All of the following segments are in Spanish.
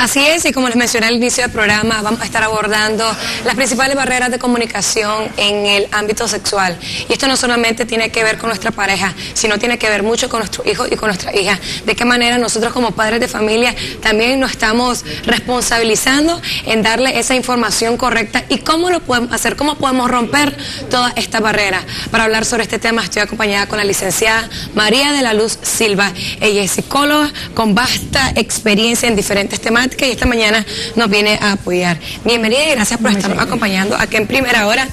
Así es, y como les mencioné al inicio del programa, vamos a estar abordando las principales barreras de comunicación en el ámbito sexual. Y esto no solamente tiene que ver con nuestra pareja, sino tiene que ver mucho con nuestros hijos y con nuestras hijas. De qué manera nosotros como padres de familia también nos estamos responsabilizando en darle esa información correcta y cómo lo podemos hacer, cómo podemos romper todas estas barreras. Para hablar sobre este tema estoy acompañada con la licenciada María de la Luz Silva. Ella es psicóloga con vasta experiencia en diferentes temáticas y esta mañana nos viene a apoyar. Bienvenida y gracias por estarnos acompañando aquí en Primera Hora.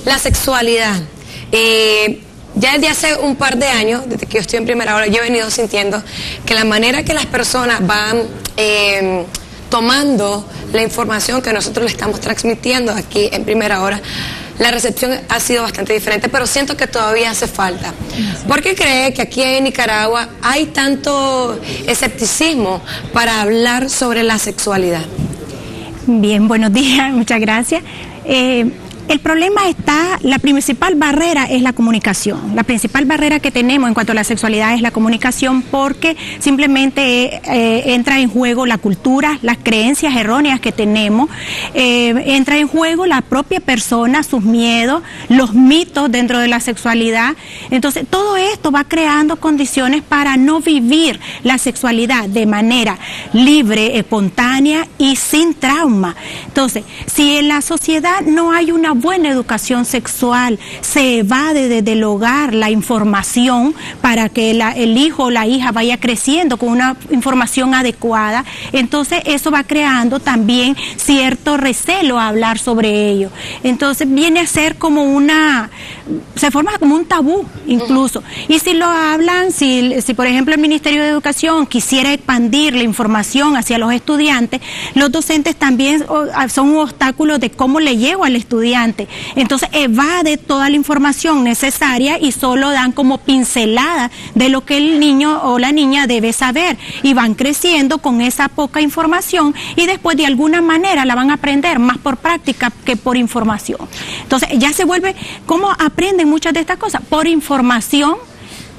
La sexualidad. Ya desde hace un par de años, desde que yo estoy en Primera Hora, yo he venido sintiendo que la manera que las personas van tomando la información que nosotros le estamos transmitiendo aquí en Primera Hora, la recepción ha sido bastante diferente, pero siento que todavía hace falta. ¿Por qué cree que aquí en Nicaragua hay tanto escepticismo para hablar sobre la sexualidad? Bien, buenos días, muchas gracias. El problema está, la principal barrera es la comunicación. La principal barrera que tenemos en cuanto a la sexualidad es la comunicación, porque simplemente entra en juego la cultura, las creencias erróneas que tenemos, entra en juego la propia persona, sus miedos, los mitos dentro de la sexualidad. Entonces, todo esto va creando condiciones para no vivir la sexualidad de manera libre, espontánea y sin trauma. Entonces, si en la sociedad no hay una buena educación sexual, se evade desde el hogar la información para que el hijo o la hija vaya creciendo con una información adecuada, entonces eso va creando también cierto recelo a hablar sobre ello. Entonces viene a ser como se forma como un tabú incluso. Y si lo hablan, si por ejemplo el Ministerio de Educación quisiera expandir la información hacia los estudiantes, los docentes también son un obstáculo de cómo le llego al estudiante. Entonces evade toda la información necesaria y solo dan como pinceladas de lo que el niño o la niña debe saber, y van creciendo con esa poca información y después de alguna manera la van a aprender más por práctica que por información. Entonces ya se vuelve, ¿cómo aprenden muchas de estas cosas? Por información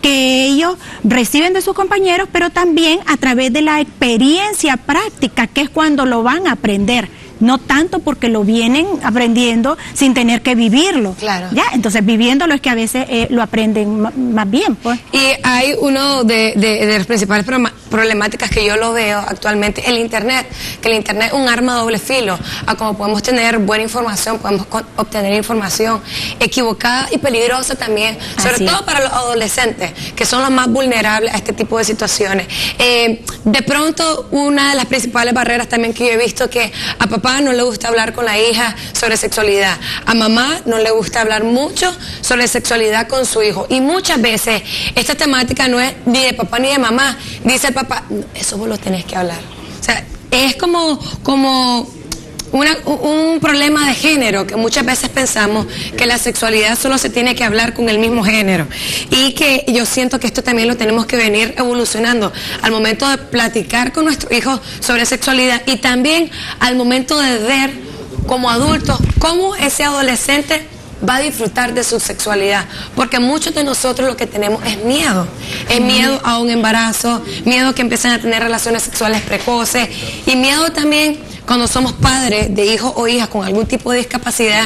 que ellos reciben de sus compañeros, pero también a través de la experiencia práctica, que es cuando lo van a aprender. No tanto porque lo vienen aprendiendo sin tener que vivirlo. Claro. ¿Ya? Entonces, viviéndolo es que a veces lo aprenden más bien, pues. Y hay uno de las principales problemáticas que yo lo veo actualmente, el Internet, que el Internet es un arma de doble filo. A como podemos tener buena información, podemos obtener información equivocada y peligrosa también, sobre todo para los adolescentes, que son los más vulnerables a este tipo de situaciones. De pronto, una de las principales barreras también que yo he visto, que a papá no le gusta hablar con la hija sobre sexualidad, a mamá no le gusta hablar mucho sobre sexualidad con su hijo, y muchas veces esta temática no es ni de papá ni de mamá. Dice el papá, no, eso vos lo tenés que hablar. O sea, es como un problema de género, que muchas veces pensamos que la sexualidad solo se tiene que hablar con el mismo género, y que yo siento que esto también lo tenemos que venir evolucionando al momento de platicar con nuestros hijos sobre sexualidad, y también al momento de ver como adultos cómo ese adolescente va a disfrutar de su sexualidad, porque muchos de nosotros lo que tenemos es miedo a un embarazo, miedo a que empiecen a tener relaciones sexuales precoces, y miedo también cuando somos padres de hijos o hijas con algún tipo de discapacidad,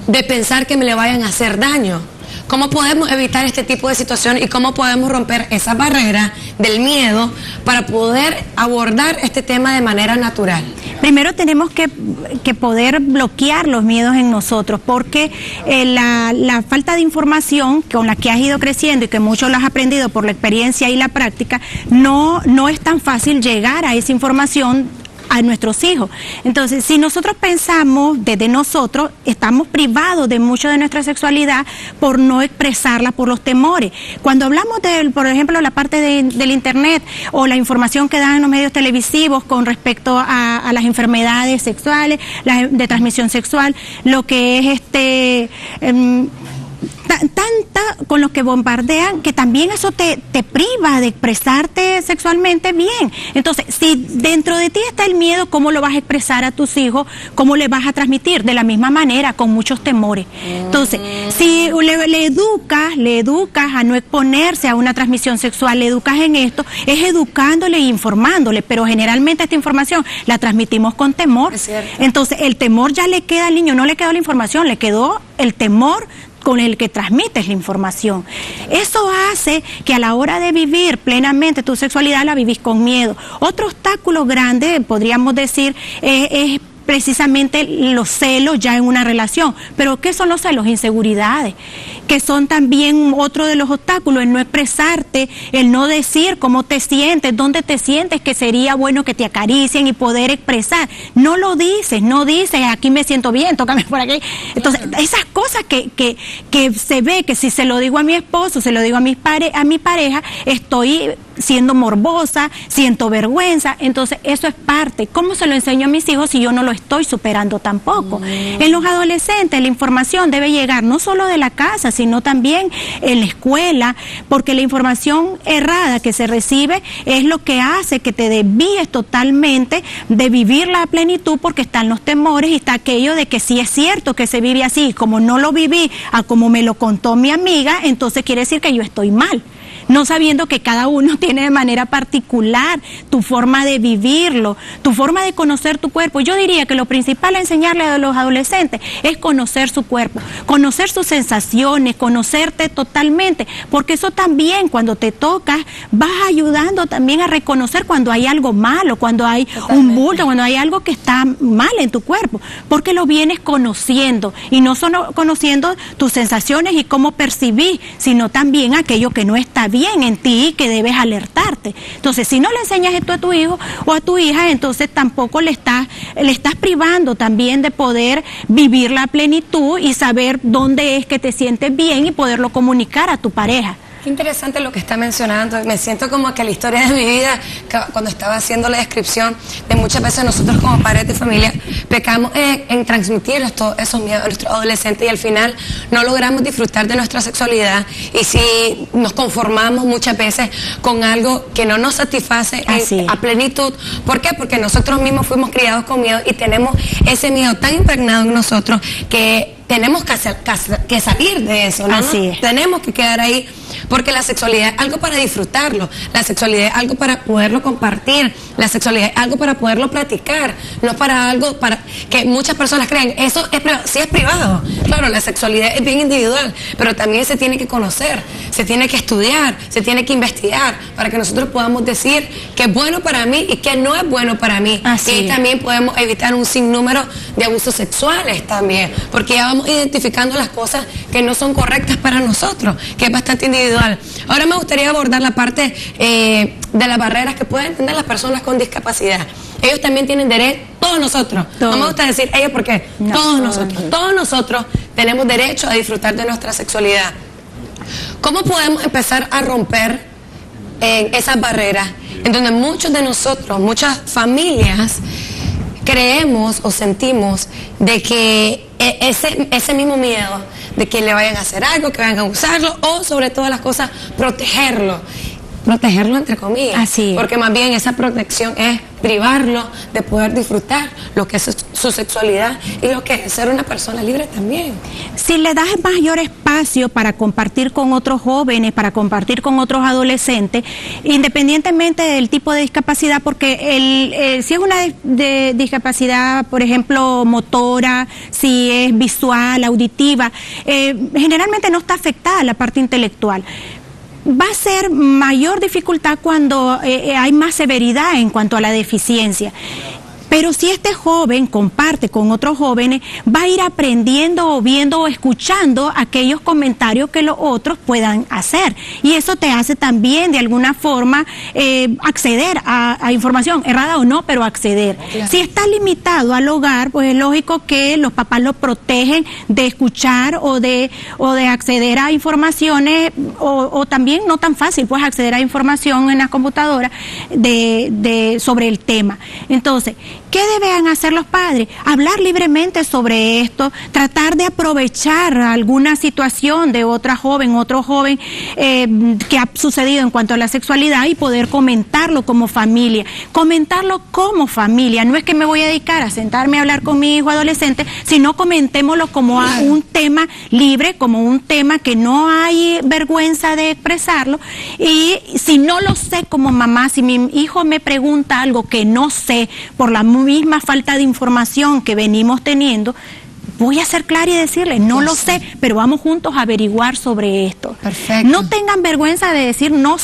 de pensar que me le vayan a hacer daño. ¿Cómo podemos evitar este tipo de situaciones y cómo podemos romper esa barrera del miedo para poder abordar este tema de manera natural? Primero tenemos que poder bloquear los miedos en nosotros, porque la falta de información con la que has ido creciendo y que muchos lo has aprendido por la experiencia y la práctica, no es tan fácil llegar a esa información a nuestros hijos. Entonces, si nosotros pensamos desde nosotros, estamos privados de mucho de nuestra sexualidad por no expresarla, por los temores. Cuando hablamos de, por ejemplo, la parte del Internet o la información que dan en los medios televisivos con respecto a las enfermedades sexuales, de transmisión sexual, lo que es tanta con lo que bombardean, que también eso te priva de expresarte sexualmente bien. Entonces, si dentro de ti está el miedo, ¿cómo lo vas a expresar a tus hijos? ¿Cómo le vas a transmitir? De la misma manera, con muchos temores. Entonces, si le educas a no exponerse a una transmisión sexual, le educas en esto, es educándole e informándole, pero generalmente esta información la transmitimos con temor. Entonces, el temor ya le queda al niño, no le quedó la información, le quedó el temor con el que transmites la información. Eso hace que a la hora de vivir plenamente tu sexualidad la vivís con miedo. Otro obstáculo grande, podríamos decir, es precisamente los celos ya en una relación. ¿Pero qué son los celos? Inseguridades, que son también otro de los obstáculos, el no expresarte, el no decir cómo te sientes, dónde te sientes, que sería bueno que te acaricien y poder expresar. No lo dices, no dices, aquí me siento bien, tócame por aquí. Entonces, esas cosas que se ve que si se lo digo a mi esposo, se lo digo a mi pareja, estoy siendo morbosa, siento vergüenza. Entonces, eso es parte. ¿Cómo se lo enseño a mis hijos si yo no lo estoy superando tampoco? En los adolescentes la información debe llegar no solo de la casa, sino también en la escuela, porque la información errada que se recibe es lo que hace que te desvíes totalmente de vivir la plenitud, porque están los temores y está aquello de que sí es cierto que se vive así, como no lo viví a como me lo contó mi amiga, entonces quiere decir que yo estoy mal. No sabiendo que cada uno tiene de manera particular tu forma de vivirlo, tu forma de conocer tu cuerpo. Yo diría que lo principal a enseñarle a los adolescentes es conocer su cuerpo, conocer sus sensaciones, conocerte totalmente, porque eso también cuando te tocas vas ayudando también a reconocer cuando hay algo malo, cuando hay un bulto, cuando hay algo que está mal en tu cuerpo, porque lo vienes conociendo, y no solo conociendo tus sensaciones y cómo percibís, sino también aquello que no está bien en ti, que debes alertarte. Entonces, si no le enseñas esto a tu hijo o a tu hija, entonces tampoco le estás privando también de poder vivir la plenitud y saber dónde es que te sientes bien y poderlo comunicar a tu pareja. Qué interesante lo que está mencionando. Me siento como que la historia de mi vida, cuando estaba haciendo la descripción, de muchas veces nosotros como padres de familia pecamos en transmitirles todos esos miedos a nuestros adolescentes y al final no logramos disfrutar de nuestra sexualidad, y si nos conformamos muchas veces con algo que no nos satisface a plenitud. ¿Por qué? Porque nosotros mismos fuimos criados con miedo y tenemos ese miedo tan impregnado en nosotros que tenemos que salir de eso, ¿no? Tenemos que quedar ahí, porque la sexualidad es algo para disfrutarlo, la sexualidad es algo para poderlo compartir, la sexualidad es algo para poderlo practicar, no es para algo para que muchas personas creen, eso es sí es privado. Claro, la sexualidad es bien individual, pero también se tiene que conocer, se tiene que estudiar, se tiene que investigar, para que nosotros podamos decir qué es bueno para mí y qué no es bueno para mí. Y también podemos evitar un sinnúmero de abusos sexuales también, porque ya vamos identificando las cosas que no son correctas para nosotros, que es bastante individual. Ahora me gustaría abordar la parte de las barreras que pueden tener las personas con discapacidad. Ellos también tienen derecho, todos nosotros, no me gusta decir ellos porque todos nosotros tenemos derecho a disfrutar de nuestra sexualidad. ¿Cómo podemos empezar a romper esas barreras en donde muchos de nosotros, muchas familias, creemos o sentimos de que ese mismo miedo de que le vayan a hacer algo, que vayan a usarlo, o sobre todas las cosas protegerlo entre comillas, porque más bien esa protección es privarlo de poder disfrutar lo que es su sexualidad y lo que es ser una persona libre también. Si le das mayor espacio para compartir con otros jóvenes, para compartir con otros adolescentes, independientemente del tipo de discapacidad, porque si es una discapacidad, por ejemplo, motora, si es visual, auditiva, generalmente no está afectada la parte intelectual. Va a ser mayor dificultad cuando hay más severidad en cuanto a la deficiencia. Pero si este joven comparte con otros jóvenes, va a ir aprendiendo o viendo o escuchando aquellos comentarios que los otros puedan hacer. Y eso te hace también, de alguna forma, acceder a información, errada o no, pero acceder. Claro. Si está limitado al hogar, pues es lógico que los papás lo protegen de escuchar o de acceder a informaciones, o también no tan fácil, pues acceder a información en la computadora sobre el tema. Entonces, ¿Qué deben hacer los padres? Hablar libremente sobre esto, tratar de aprovechar alguna situación de otra joven, otro joven que ha sucedido en cuanto a la sexualidad y poder comentarlo como familia. Comentarlo como familia. No es que me voy a dedicar a sentarme a hablar con mi hijo adolescente, sino comentémoslo como un tema libre, como un tema que no hay vergüenza de expresarlo. Y si no lo sé como mamá, si mi hijo me pregunta algo que no sé por la misma falta de información que venimos teniendo, voy a ser clara y decirle, no lo sé, pero vamos juntos a averiguar sobre esto. Perfecto. No tengan vergüenza de decir, no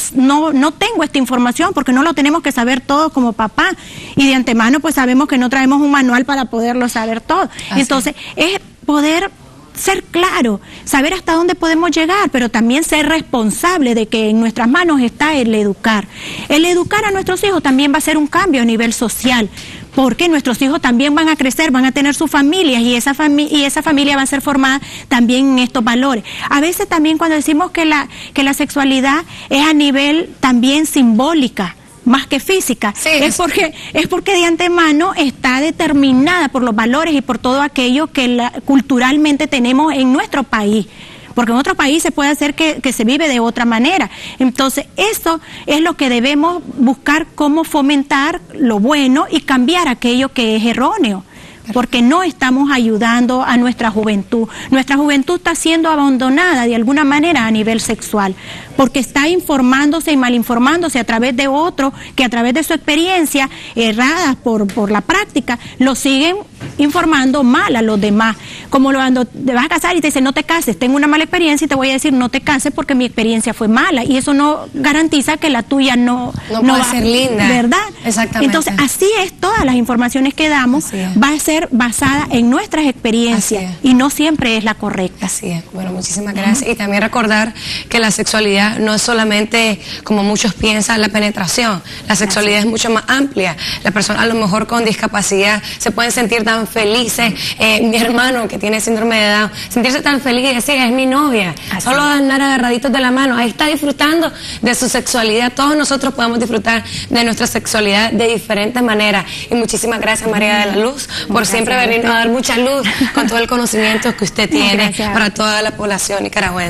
tengo esta información, porque no lo tenemos que saber todos como papá. Y de antemano, pues sabemos que no traemos un manual para poderlo saber todo. Así. Entonces, es poder ser claro, saber hasta dónde podemos llegar, pero también ser responsable de que en nuestras manos está el educar. El educar a nuestros hijos también va a ser un cambio a nivel social, porque nuestros hijos también van a crecer, van a tener sus familias y esa familia va a ser formada también en estos valores. A veces también cuando decimos que la sexualidad es a nivel también simbólica, más que física, sí, es porque de antemano está determinada por los valores y por todo aquello que culturalmente tenemos en nuestro país. Porque en otro país se puede hacer que se vive de otra manera. Entonces, eso es lo que debemos buscar, cómo fomentar lo bueno y cambiar aquello que es erróneo. Porque no estamos ayudando a nuestra juventud. Nuestra juventud está siendo abandonada de alguna manera a nivel sexual, porque está informándose y malinformándose a través de otros que a través de su experiencia errada por la práctica, lo siguen informando mal a los demás. Como cuando te vas a casar y te dicen no te cases, tengo una mala experiencia y te voy a decir no te cases porque mi experiencia fue mala, y eso no garantiza que la tuya no va a ser linda, ¿verdad? Exactamente. Entonces así es, todas las informaciones que damos va a ser basada en nuestras experiencias y no siempre es la correcta. Así es. Bueno, muchísimas gracias. Y también recordar que la sexualidad no es solamente, como muchos piensan, la penetración. La sexualidad es mucho más amplia. Las personas a lo mejor con discapacidad se pueden sentir tan felices. Mi hermano que tiene síndrome de Down, sentirse tan feliz y decir, es mi novia. Solo andar agarraditos de la mano. Ahí está disfrutando de su sexualidad. Todos nosotros podemos disfrutar de nuestra sexualidad de diferentes maneras. Y muchísimas gracias, María de la Luz, por siempre venir a dar mucha luz con todo el conocimiento que usted tiene para toda la población nicaragüense.